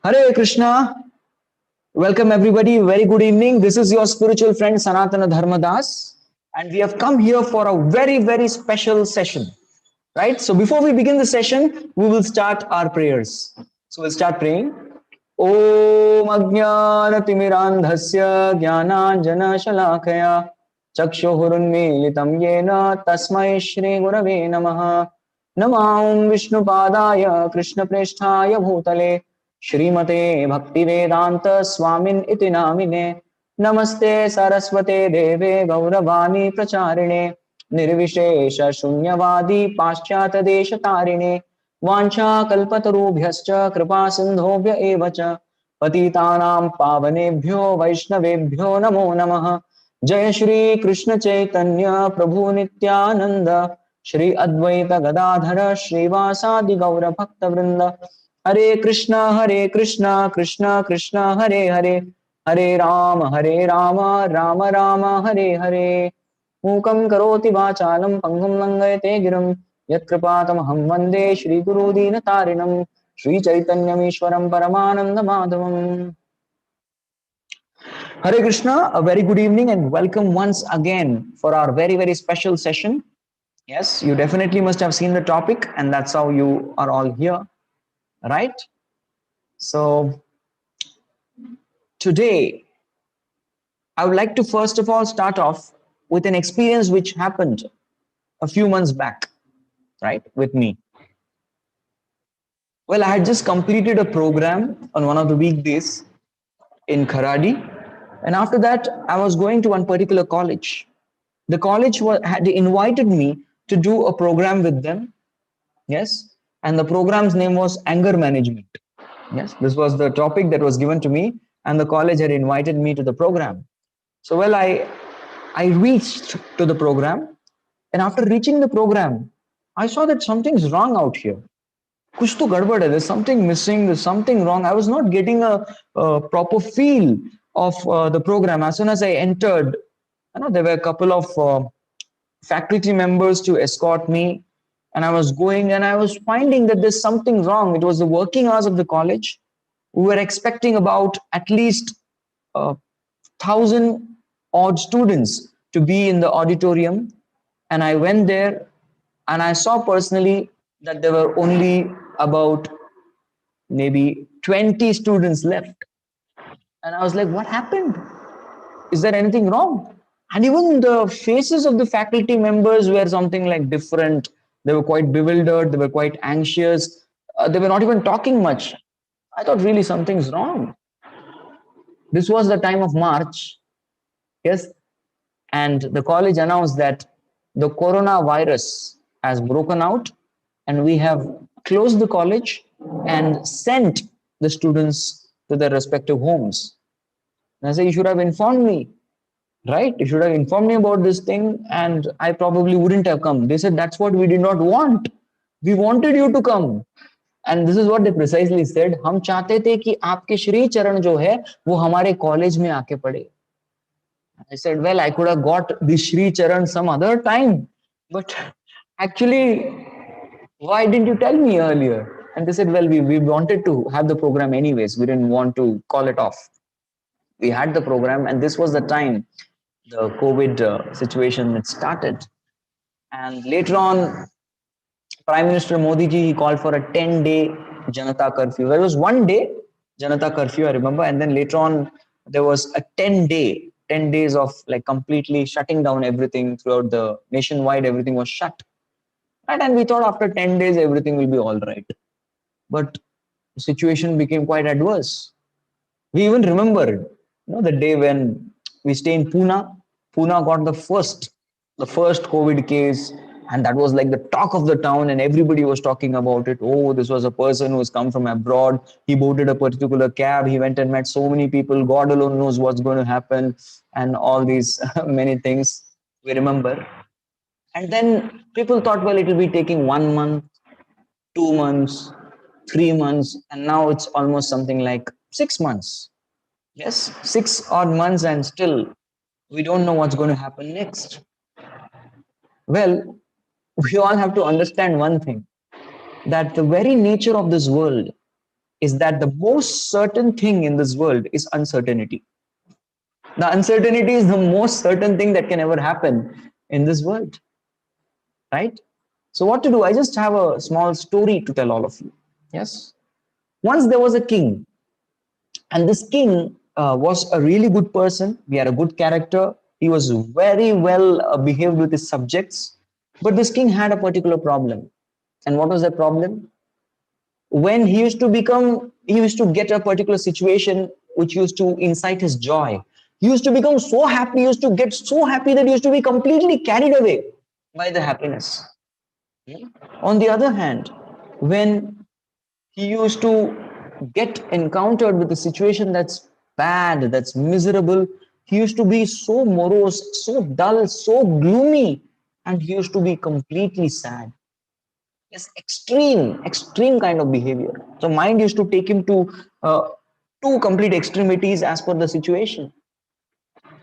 Hare Krishna. Welcome everybody. Very good evening. This is your spiritual friend Sanatana Dharma Das, and we have come here for a very special session. Right? So before we begin the session, we will start our prayers. So we'll start praying. Om Ajnana Timirandhasya Jnananjana Shalakaya Chakshurunmilitam Yena Tasmai Shri Gurave Namaha Namam Vishnu Padaya Krishna Presthaya Bhutale Shrimate Bhaktivedanta Swamin Iti Namine Namaste Saraswate Deve Gauravani Pracharine Nirvishesha Shunyavadi Paschata Desha Tarine Vancha Kalpatarubhyascha Kripa Sindhobhya Evacha Patitanam Pavanebhyo Vaishnavebhyo Namo Namaha Jai Shri Krishna Chaitanya Prabhu Nityananda Shri Advaita Gadadhara Srivasadi Gaura Bhakta Vrinda Hare Krishna Krishna Krishna Hare Hare Hare Rama Rama Rama Hare Hare Mukam karoti vachalam pangam langayate giram yatkrpatamaham vande Shri Guru Dinatarinam Shri Chaitanyam Ishwaram Paramananda Madhavam. Hare Krishna, a very good evening and welcome once again for our very special session. Yes, you definitely must have seen the topic and that's how you are all here, right? So today I would like to first of all start off with an experience which happened a few months back, right, with me. Well, I had just completed a program on one of the weekdays in Kharadi, and after that, I was going to one particular college. The college had invited me to do a program with them, yes, and the program's name was anger management. Yes, this was the topic that was given to me, and the college had invited me to the program. So, well, I reached to the program, and after reaching the program, I saw that something's wrong out here. कुछ तो गड़बड़ है, there's something missing, there's something wrong. I was not getting a proper feel of the program. As soon as I entered, there were a couple of faculty members to escort me, and I was going and I was finding that there's something wrong. It was the working hours of the college. We were expecting about at least 1,000 odd students to be in the auditorium, and I went there and I saw personally that there were only about maybe 20 students left. And I was like, what happened? Is there anything wrong? And even the faces of the faculty members were something like different. They were quite bewildered, they were quite anxious, they were not even talking much. I thought, really, something's wrong. This was the time of March, yes, and the college announced that the coronavirus has broken out and we have closed the college and sent the students to their respective homes. And I said, you should have informed me, right? You should have informed me about this thing and I probably wouldn't have come. They said, that's what we did not want. We wanted you to come. And this is what they precisely said. हम चाहते थे कि आपके श्री चरण जो है वो हमारे कॉलेज में आके पढ़े. I said, well, I could have got the Shri Charan some other time, but actually, why didn't you tell me earlier? And they said, well, we wanted to have the program anyways. We didn't want to call it off. We had the program, and this was the time the COVID situation had started. And later on, Prime Minister Modi ji, he called for a 10-day Janata curfew. There was one day Janata curfew, I remember, and then later on there was a 10 days of like completely shutting down everything throughout the nationwide. Everything was shut, right? And we thought after 10 days everything will be all right, but the situation became quite adverse. We even remember, the day when we stay in Pune. Pune got the first COVID case, and that was like the talk of the town, and everybody was talking about it. Oh, this was a person who has come from abroad. He boarded a particular cab. He went and met so many people. God alone knows what's going to happen, and all these many things we remember. And then people thought, well, it will be taking 1 month, 2 months, 3 months, and now it's almost something like 6 months. Yes, 6 odd months, and still we don't know what's going to happen next. Well, we all have to understand one thing. that the very nature of this world is that the most certain thing in this world is uncertainty. The uncertainty is the most certain thing that can ever happen in this world, right? So, what to do? I just have a small story to tell all of you. Yes. Once there was a king, and this king was a really good person. He had a good character. He was very well behaved with his subjects. But this king had a particular problem. And what was that problem? When he used to get a particular situation which used to incite his joy. He used to become so happy, he used to get so happy that he used to be completely carried away by the happiness. On the other hand, when he used to get encountered with a situation that's bad, that's miserable, he used to be so morose, so dull, so gloomy, and he used to be completely sad. Yes, extreme kind of behavior. So mind used to take him to two complete extremities as per the situation.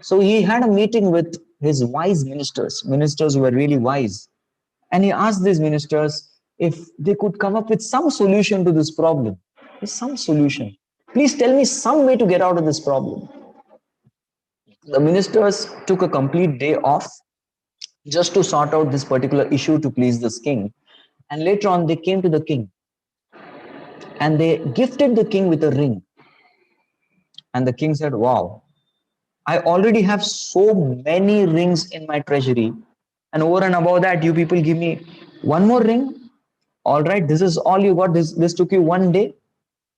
So he had a meeting with his wise ministers who were really wise. And he asked these ministers if they could come up with some solution to this problem. Some solution. Please tell me some way to get out of this problem. The ministers took a complete day off just to sort out this particular issue to please this king. And later on, they came to the king and they gifted the king with a ring. And the king said, wow, I already have so many rings in my treasury. And over and above that, you people give me one more ring. All right, this is all you got. This took you one day.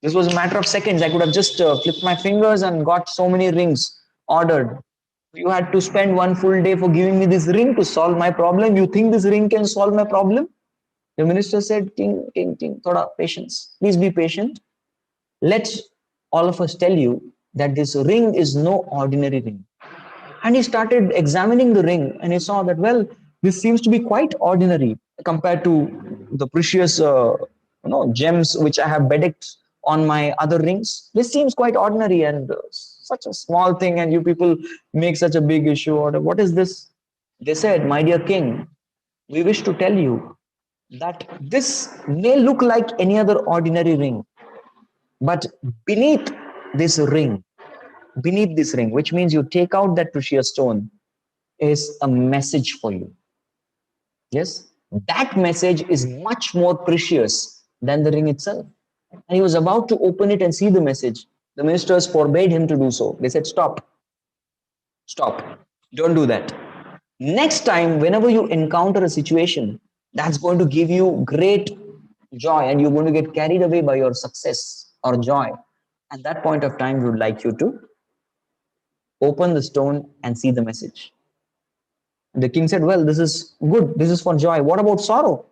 This was a matter of seconds. I could have just flipped my fingers and got so many rings ordered. You had to spend one full day for giving me this ring to solve my problem. You think this ring can solve my problem? The minister said, King, thoda patience. Please be patient. Let all of us tell you that this ring is no ordinary ring. And he started examining the ring and he saw that, well, this seems to be quite ordinary compared to the precious gems which I have bedecked on my other rings. This seems quite ordinary and such a small thing, and you people make such a big issue. Or what is this? They said, my dear king, we wish to tell you that this may look like any other ordinary ring, but beneath this ring, which means you take out that precious stone, is a message for you. Yes, that message is much more precious than the ring itself. And he was about to open it and see the message. The ministers forbade him to do so. They said, stop, don't do that. Next time, whenever you encounter a situation that's going to give you great joy and you're going to get carried away by your success or joy, at that point of time, we would like you to open the stone and see the message. The king said, well, this is good. This is for joy. What about sorrow?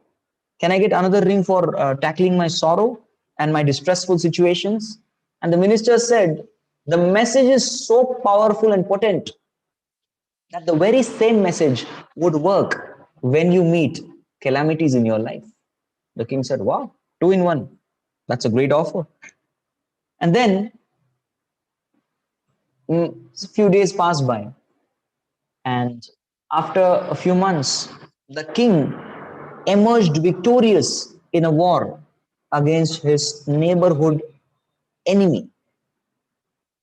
Can I get another ring for tackling my sorrow and my distressful situations? And the minister said, the message is so powerful and potent that the very same message would work when you meet calamities in your life. The king said, wow, two in one. That's a great offer. And then a few days passed by. And after a few months, the king emerged victorious in a war against his neighborhood enemy.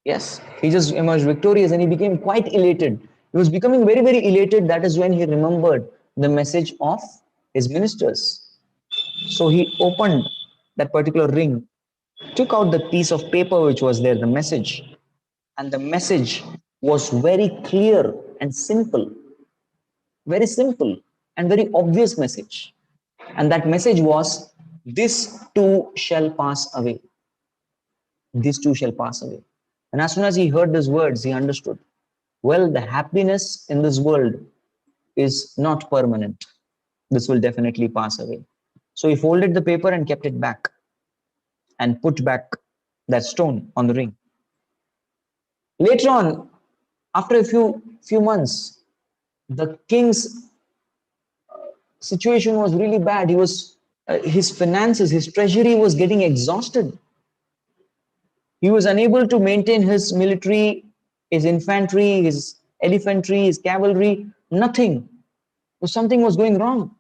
Yes, he just emerged victorious and he became quite elated. He was becoming very, very elated. That is when he remembered the message of his ministers. So he opened that particular ring, took out the piece of paper which was there, the message, and the message was very clear and simple, very simple and very obvious message. And that message was, this too shall pass away. This too shall pass away. And as soon as he heard these words, he understood, well, the happiness in this world is not permanent. This will definitely pass away. So he folded the paper and kept it back and put back that stone on the ring. Later on, after a few months, the king's situation was really bad. He was his finances, his treasury was getting exhausted. He was unable to maintain his military, his infantry, his elephantry, his cavalry, nothing. So something was going wrong.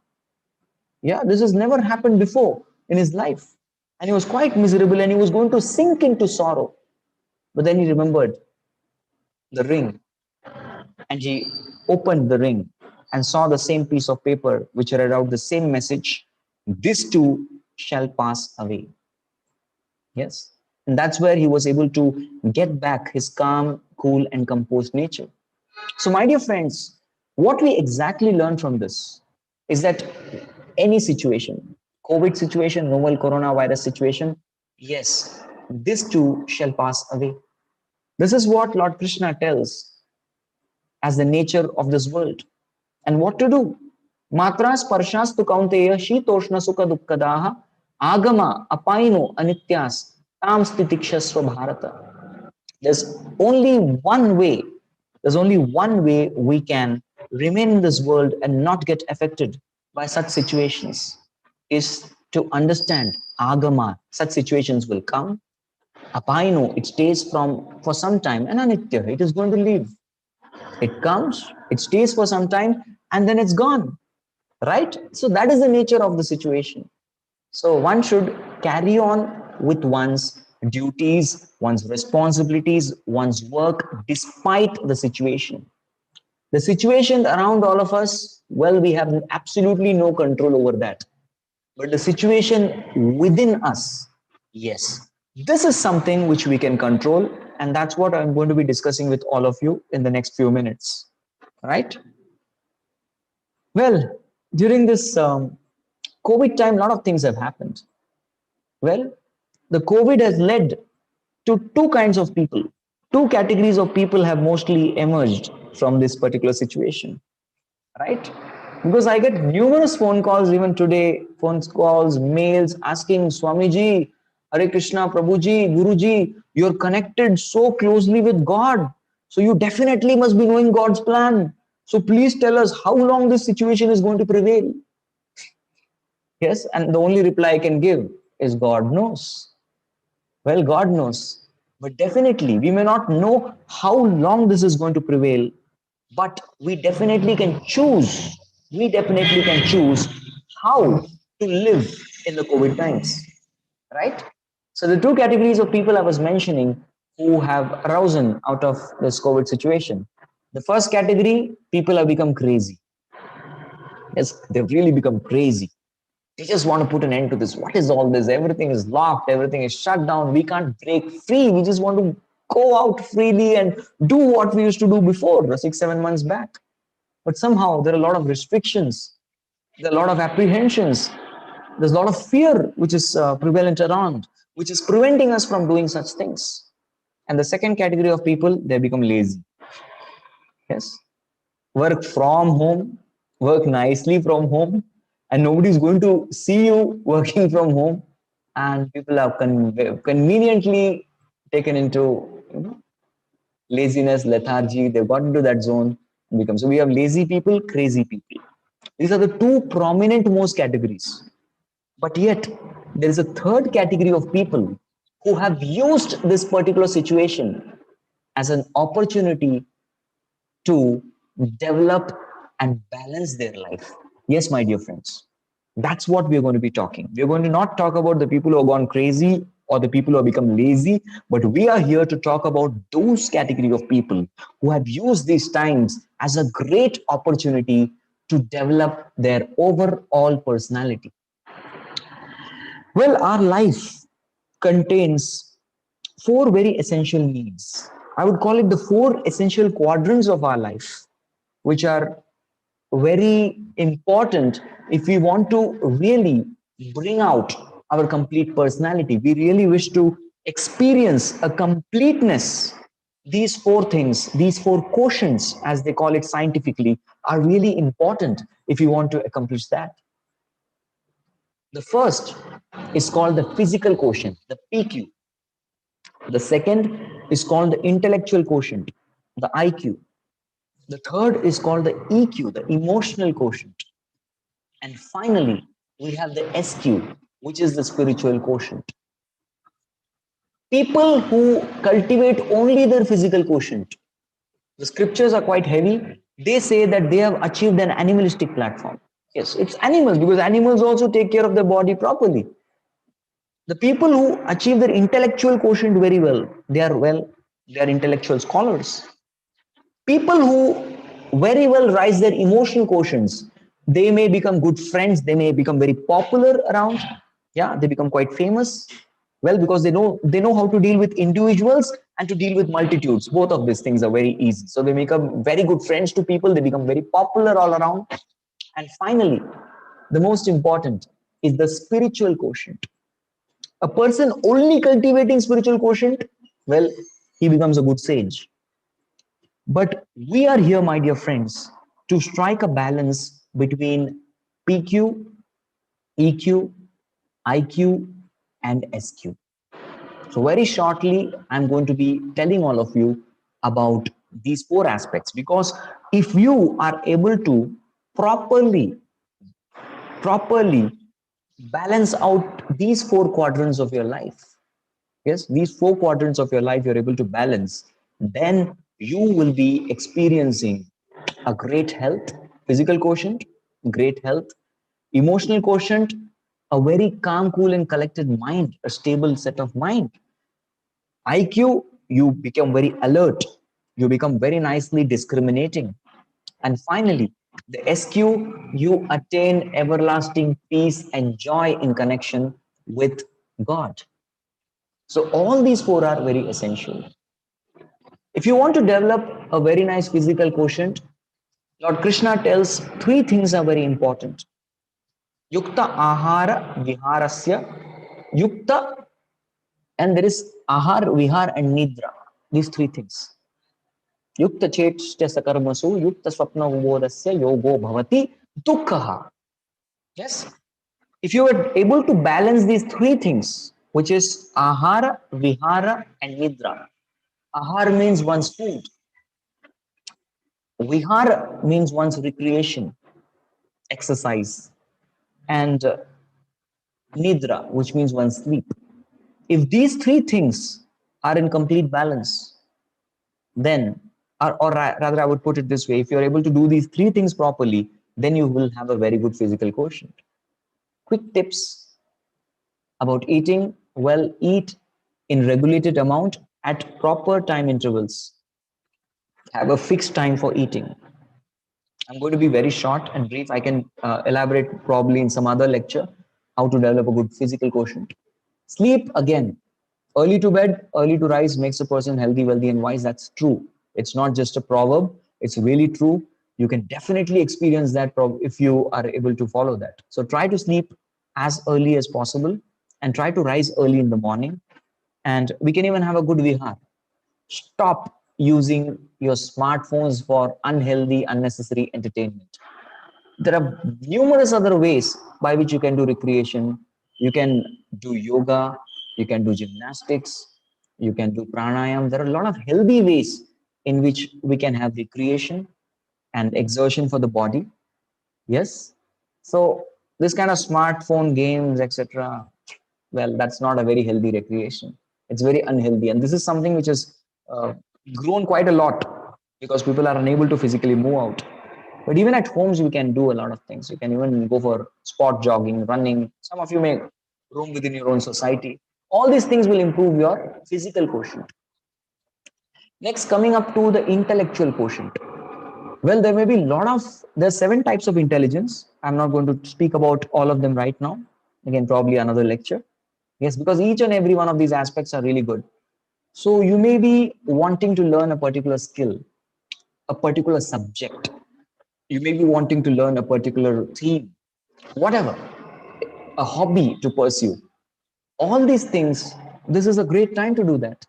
Yeah, this has never happened before. in his life. And he was quite miserable and he was going to sink into sorrow. But then he remembered the ring and he opened the ring and saw the same piece of paper which read out the same message: this too shall pass away. Yes. And that's where he was able to get back his calm, cool, and composed nature. So, my dear friends, what we exactly learn from this is that any situation, COVID situation, novel coronavirus situation, yes, this too shall pass away. This is what Lord Krishna tells as the nature of this world. And what to do? Matras parshastu kaunteya shitoshna sukha dukkadaha agama apaino anityas tam stitikshasva bharata. There's only one way, there's only one way we can remain in this world and not get affected by such situations is to understand agama. Such situations will come. Apaino, it stays from for some time, and anitya, it is going to leave. It comes, it stays for some time, and then it's gone. Right? So that is the nature of the situation. So one should carry on with one's duties, one's responsibilities, one's work despite the situation. The situation around all of us, well, we have absolutely no control over that. But the situation within us, yes, this is something which we can control. And that's what I'm going to be discussing with all of you in the next few minutes. Right? Well, during this COVID time, a lot of things have happened. Well, the COVID has led to two kinds of people. Two categories of people have mostly emerged from this particular situation, right? Because I get numerous phone calls even today, phone calls, mails asking Swamiji, Hare Krishna, Prabhuji, Guruji, you're connected so closely with God. So you definitely must be knowing God's plan. So please tell us how long this situation is going to prevail. Yes, and the only reply I can give is God knows. Well, God knows. But definitely, we may not know how long this is going to prevail, but we definitely can choose. We definitely can choose how to live in the COVID times, right? So, the two categories of people I was mentioning who have arisen out of this COVID situation. The first category, people have become crazy. Yes, they've really become crazy. They just want to put an end to this. What is all this? Everything is locked, everything is shut down. We can't break free. We just want to go out freely and do what we used to do before 6, 7 months back. But somehow there are a lot of restrictions, there are a lot of apprehensions, there's a lot of fear which is prevalent around, which is preventing us from doing such things. And the second category of people, they become lazy. Yes, work from home, work nicely from home, and nobody's going to see you working from home. And people are conveniently taken into laziness, lethargy. They've got into that zone and become. So we have lazy people, crazy people. These are the two prominent most categories. But yet, there is a third category of people who have used this particular situation as an opportunity to develop and balance their life. Yes, my dear friends, that's what we're going to be talking. We're going to not talk about the people who have gone crazy or the people who have become lazy, but we are here to talk about those category of people who have used these times as a great opportunity to develop their overall personality. Well, our life contains four very essential needs. I would call it the four essential quadrants of our life, which are very important if we want to really bring out our complete personality. We really wish to experience a completeness. These four things, these four quotients, as they call it scientifically, are really important if you want to accomplish that. The first is called the physical quotient, the PQ. The second is called the intellectual quotient, the IQ. The third is called the EQ, the emotional quotient. And finally, we have the SQ, which is the spiritual quotient. People who cultivate only their physical quotient, the scriptures are quite heavy. They say that they have achieved an animalistic platform. Yes, it's animals because animals also take care of their body properly. The people who achieve their intellectual quotient very well, they are intellectual scholars. People who very well rise their emotional quotients, they may become good friends, they may become very popular around. Yeah, they become quite famous. Well, because they know how to deal with individuals and to deal with multitudes. Both of these things are very easy, so they become very good friends to people, they become very popular all around. And finally, the most important is the spiritual quotient. A person only cultivating spiritual quotient, well, he becomes a good sage. But we are here, my dear friends, to strike a balance between PQ, EQ, IQ, and SQ. So, very shortly, I'm going to be telling all of you about these four aspects, because if you are able to properly, properly balance out these four quadrants of your life, yes, these four quadrants of your life you're able to balance, then you will be experiencing a great health, physical quotient, great health, emotional quotient, a very calm, cool, and collected mind, a stable set of mind. IQ, you become very alert, you become very nicely discriminating. And finally, the SQ, you attain everlasting peace and joy in connection with God. So, all these four are very essential. If you want to develop a very nice physical quotient, Lord Krishna tells three things are very important. Yukta ahara viharasya, yukta, and there is ahar, vihar, and nidra. These three things. Yukta chetshya sakarmasu, yukta swapna ubodasya yogo bhavati dukkaha. Yes. If you are able to balance these three things, which is ahara, vihara, and nidra. Ahar means one's food. Vihara means one's recreation, exercise, and nidra, which means one's sleep. If these three things are in complete balance, then, rather, I would put it this way: if you're able to do these three things properly, then you will have a very good physical quotient. Quick tips about eating: well, eat in regulated amount at proper time intervals. Have a fixed time for eating. I'm going to be very short and brief. I can elaborate probably in some other lecture how to develop a good physical quotient. Sleep again. Early to bed, early to rise makes a person healthy, wealthy, and wise. That's true. It's not just a proverb, it's really true. You can definitely experience that if you are able to follow that. So try to sleep as early as possible and try to rise early in the morning. And we can even have a good vihar. Stop using your smartphones for unhealthy, unnecessary entertainment. There are numerous other ways by which you can do recreation. You can do yoga, you can do gymnastics, you can do pranayam. There are a lot of healthy ways in which we can have recreation and exertion for the body. Yes. So this kind of smartphone games, etc., well, that's not a very healthy recreation. It's very unhealthy. And this is something which has grown quite a lot because people are unable to physically move out. But even at homes, you can do a lot of things. You can even go for sport jogging, running. Some of you may roam within your own society. All these things will improve your physical quotient. Next, coming up to the intellectual quotient. Well, there may be a lot of, there's 7 types of intelligence. I'm not going to speak about all of them right now. Again, probably another lecture. Yes, because each and every one of these aspects are really good. So you may be wanting to learn a particular skill, a particular subject. You may be wanting to learn a particular theme, whatever, a hobby to pursue. All these things, this is a great time to do that.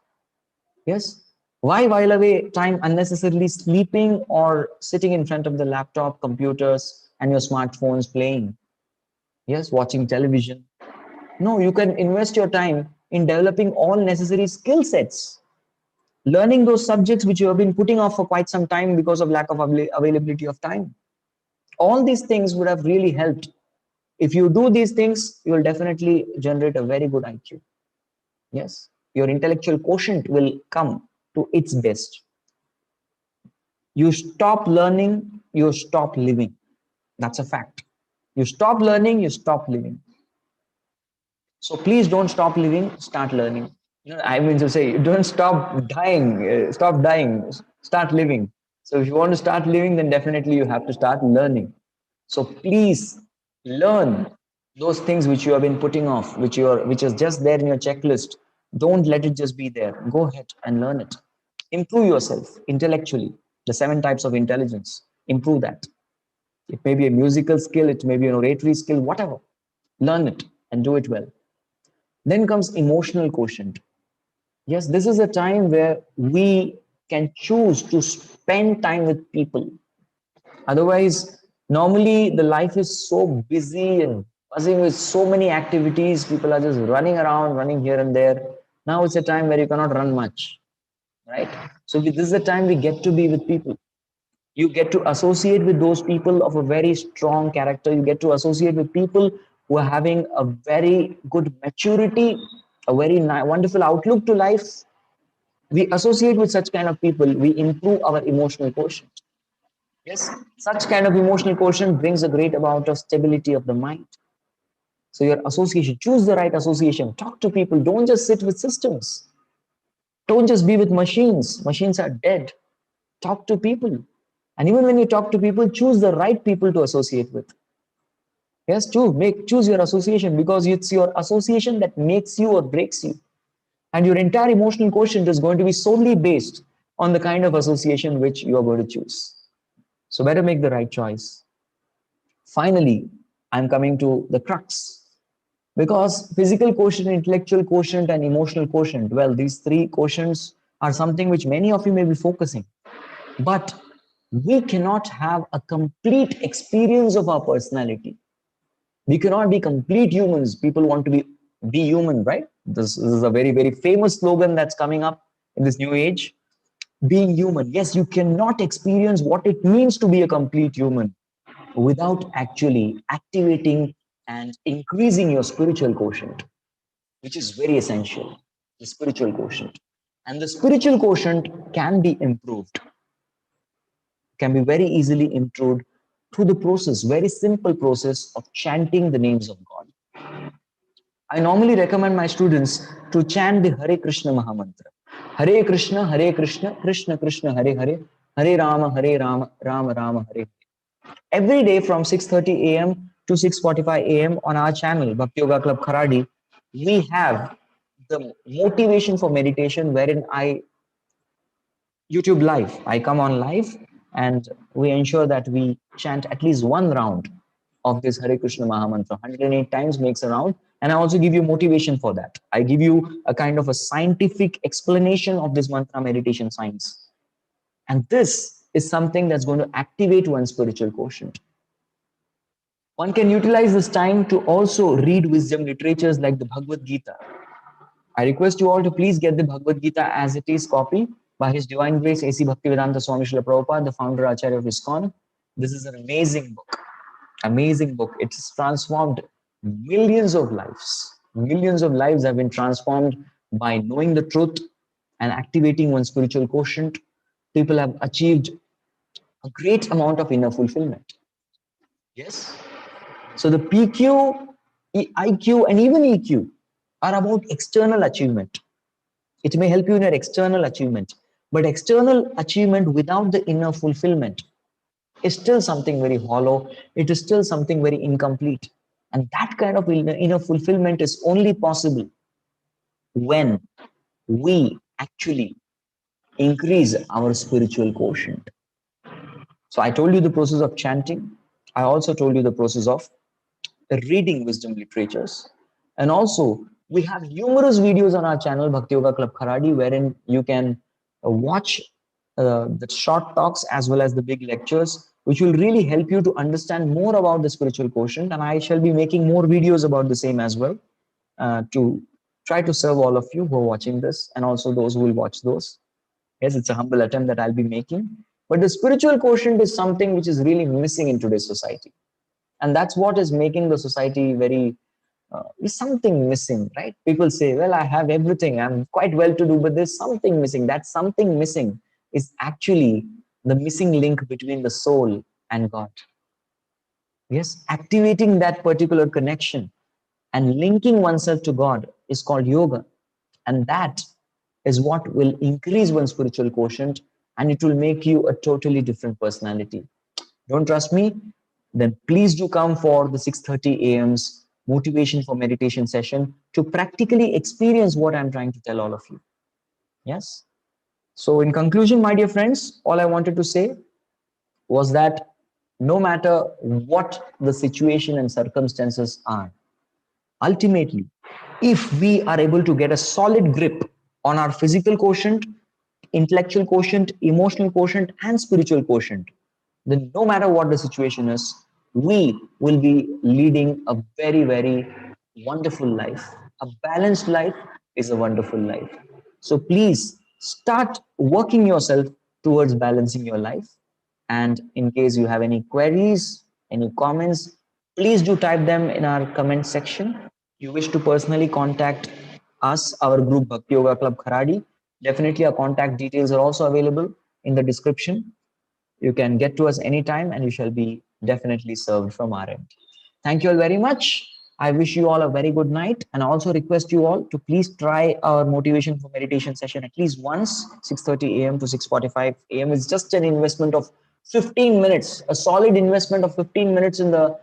Yes. Why while away time unnecessarily sleeping or sitting in front of the laptop, computers, and your smartphones playing? Yes, watching television. No, you can invest your time in developing all necessary skill sets, learning those subjects which you have been putting off for quite some time because of lack of availability of time. All these things would have really helped. If you do these things, you will definitely generate a very good IQ. Yes, your intellectual quotient will come to its best. You stop learning, you stop living. That's a fact. You stop learning, you stop living. So please don't stop living, start learning. I mean to say, don't stop dying, stop dying, start living. So if you want to start living, then definitely you have to start learning. So please learn those things which you have been putting off, which is just there in your checklist. Don't let it just be there. Go ahead and learn it. Improve yourself intellectually. The 7 types of intelligence. Improve that. It may be a musical skill, it may be an oratory skill, whatever. Learn it and do it well. Then comes emotional quotient. Yes, this is a time where we can choose to spend time with people. Otherwise, normally the life is so busy and buzzing with so many activities. People are just running around, running here and there. Now it's a time where you cannot run much, right? So this is the time we get to be with people. You get to associate with those people of a very strong character. You get to associate with people who are having a very good maturity, a very wonderful outlook to life. We associate with such kind of people, we improve our emotional quotient. Yes, such kind of emotional quotient brings a great amount of stability of the mind. So your association, choose the right association, talk to people, don't just sit with systems, don't just be with machines. Machines are dead. Talk to people. And even when you talk to people, choose the right people to associate with. Yes, choose your association, because it's your association that makes you or breaks you. And your entire emotional quotient is going to be solely based on the kind of association which you are going to choose. So better make the right choice. Finally, I'm coming to the crux. Because physical quotient, intellectual quotient, and emotional quotient, well, these 3 quotients are something which many of you may be focusing. But we cannot have a complete experience of our personality. We cannot be complete humans. People want to be human, right? This is a very, very famous slogan that's coming up in this new age. Being human. Yes, you cannot experience what it means to be a complete human without actually activating and increasing your spiritual quotient, which is very essential. The spiritual quotient. And the spiritual quotient can be improved, can be very easily improved through the process, very simple process of chanting the names of God. I normally recommend my students to chant the Hare Krishna Mahamantra. Hare Krishna, Krishna Krishna, Hare Hare, Hare Rama, Rama Rama, Hare. Every day from 6:30 a.m. to 6:45 a.m. on our channel, Bhakti Yoga Club Kharadi, we have the motivation for meditation wherein I YouTube live. I come on live and we ensure that we chant at least one round of this Hare Krishna Mahamantra. 108 times makes a round. And I also give you motivation for that. I give you a kind of a scientific explanation of this mantra meditation science. And this is something that's going to activate one's spiritual quotient. One can utilize this time to also read wisdom literatures like the Bhagavad Gita. I request you all to please get the Bhagavad Gita as it is copy by His Divine Grace A.C. Bhaktivedanta Swami Srila Prabhupada, the founder Acharya of ISKCON. This is an amazing book. Amazing book. It's transformed millions of lives. Millions of lives have been transformed by knowing the truth and activating one's spiritual quotient. People have achieved a great amount of inner fulfillment. Yes. So the PQ, IQ, and even EQ are about external achievement. It may help you in your external achievement, but external achievement without the inner fulfillment is still something very hollow. It is still something very incomplete. And that kind of inner fulfillment is only possible when we actually increase our spiritual quotient. So I told you the process of chanting. I also told you the process of reading wisdom literatures. And also, we have numerous videos on our channel, Bhakti Yoga Club Kharadi, wherein you can watch the short talks as well as the big lectures, which will really help you to understand more about the spiritual quotient. And I shall be making more videos about the same as well to try to serve all of you who are watching this and also those who will watch those. Yes, it's a humble attempt that I'll be making. But the spiritual quotient is something which is really missing in today's society. And that's what is making the society very is something missing, right? People say, well, I have everything, I'm quite well to do, but there's something missing. That something missing is actually the missing link between the soul and God. Yes, activating that particular connection and linking oneself to God is called yoga. And that is what will increase one's spiritual quotient, and it will make you a totally different personality. Don't trust me? Then please do come for the 6:30 a.m.'s motivation for meditation session to practically experience what I'm trying to tell all of you. Yes? So, in conclusion, my dear friends, all I wanted to say was that no matter what the situation and circumstances are, ultimately, if we are able to get a solid grip on our physical quotient, intellectual quotient, emotional quotient, and spiritual quotient, then no matter what the situation is, we will be leading a very, very wonderful life. A balanced life is a wonderful life. So please start working yourself towards balancing your life. And in case you have any queries, any comments, please do type them in our comment section. You wish to personally contact us, our group Bhakti Yoga Club Kharadi. Definitely, our contact details are also available in the description. You can get to us anytime and you shall be definitely served from our end. Thank you all very much. I wish you all a very good night, and I also request you all to please try our motivation for meditation session at least once. 6:30 a.m. to 6:45 a.m. is just an investment of 15 minutes. A solid investment of 15 minutes in the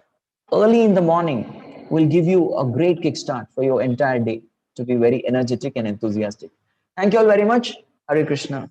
early in the morning will give you a great kickstart for your entire day to be very energetic and enthusiastic. Thank you all very much. Hare Krishna.